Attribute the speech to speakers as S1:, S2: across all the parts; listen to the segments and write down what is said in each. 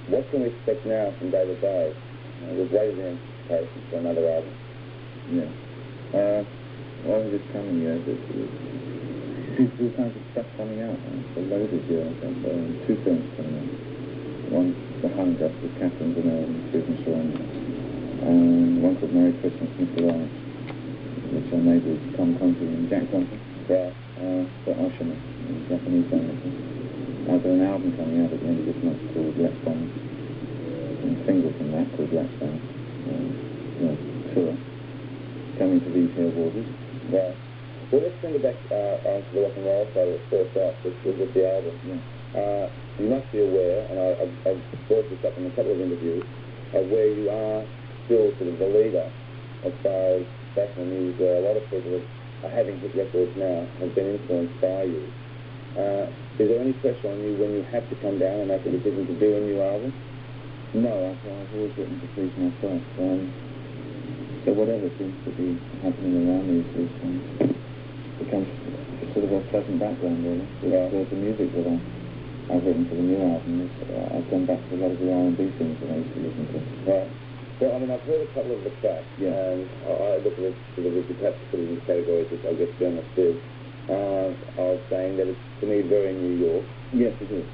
S1: What can we expect now from David Bowie? We've waited in anticipation for another album.
S2: Yeah. Well, this coming year, there's all kinds of stuff coming out. It's a loaded year, I think. 2 films coming out. One's The Hunger with Catherine Deneuve and Susan Sarandon. And one called Merry Christmas, Mr. Lawrence, which I made with Tom Conti and Jack Johnson.
S1: Yeah.
S2: For Oshima, a Japanese filmmaker. I've got an album coming out at the end of this month called Let's Dance. And a single from that called Let's Dance. Tour. Coming to these here waters.
S1: Right. Well, let's bring it back onto the rock and roll side of it first off, with the album.
S2: Yeah.
S1: You must be aware, and I've brought this up in a couple of interviews, of where you are still sort of the leader as far as fashion music. A lot of people are having hit records now have been influenced by you. Is there any pressure on you when you have to come down and make a decision to do a new album?
S2: No, I've always written to please myself. So whatever seems to be happening around me becomes sort of a pleasant background, really. The music that I've written for the new album is I've gone back to a lot of the R&B things that I used to listen to.
S1: Right. Well, I mean, I've heard a couple of the tracks,
S2: yeah.
S1: And I look at it sort of, if you perhaps put it in categories, which I guess journalists do. I was saying that it's, to me, very New York.
S2: Yes, it is.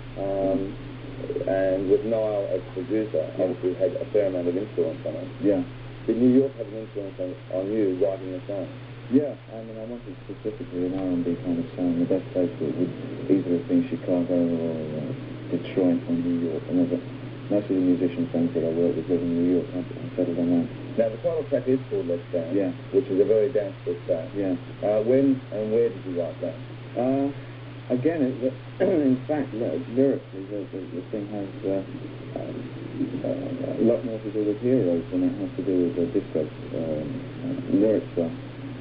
S1: And with Niall as producer, obviously had a fair amount of influence on it.
S2: Yeah.
S1: Did New York have an influence on you writing the song?
S2: Yeah, I mean, I wanted specifically an R&B kind of sound. The best place for it would either have been Chicago or Detroit or New York. And most of the musician friends that I work with live in New York. I settled on that.
S1: Now, the title track is called Let's Dance,
S2: yeah.
S1: Which is a very danceable track.
S2: Yeah.
S1: When and where did you write that?
S2: Again, in fact, lyrically, the thing has a lot more to do with heroes than it has to do with the disco lyrics.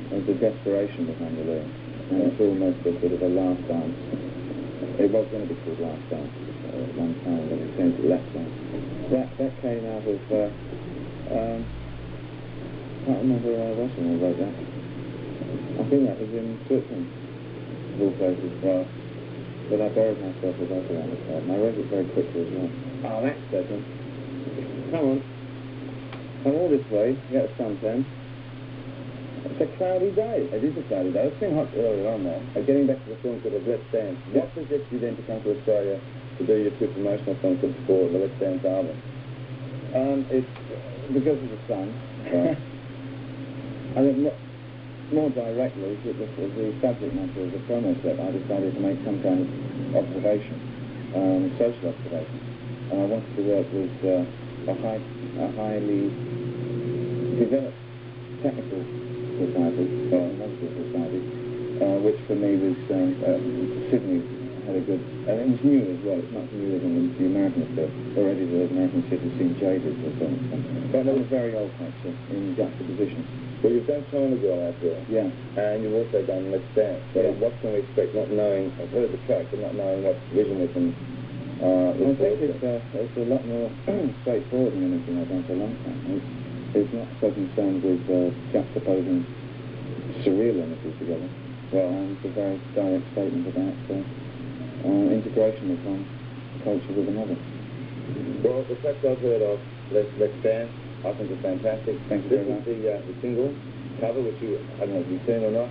S2: There's a desperation behind the lyrics. And it's almost a sort of a last dance. It was going to be called Last Dance at one time, but it changed to Let's Dance. That came out of, I can't remember where I was when I wrote that. I think that was in Switzerland, of all places. But I buried myself with that around the time. I wrote it very quickly as well.
S1: Oh, that's pleasant.
S2: Come on. Come all this way, get a suntan. It's a cloudy day.
S1: It is a cloudy day. It's been hot earlier on now. Getting back to the film sort of Let's Dance, what possessed you then to come to Australia to do your 2 promotional films for the Let's Dance album?
S2: It's because of the sun. I think more directly, the subject matter of the promo set, I decided to make some kind of observation, social observation. And I wanted to work with a highly developed technical society, medical society, which for me was Sydney had a good, and it was new as well. It's much newer than the American stuff. Already the American city seemed jaded to a certain extent. But it was very old culture in juxtaposition.
S1: Well, you've done China Girl out there.
S2: Yeah.
S1: And you've also done Let's Dance. So what can we expect, not knowing, I've heard the track, but not knowing what vision we can
S2: I think it's a lot more straightforward than anything I've done for a long time. It's not so concerned with juxtaposing surreal images together. Well, it's a very direct statement about integration of one culture with another.
S1: Well, the tracks I've heard of, Let's Dance, I think it's fantastic.
S2: Thank you very much.
S1: This is the single cover, which I don't know if you've seen or not.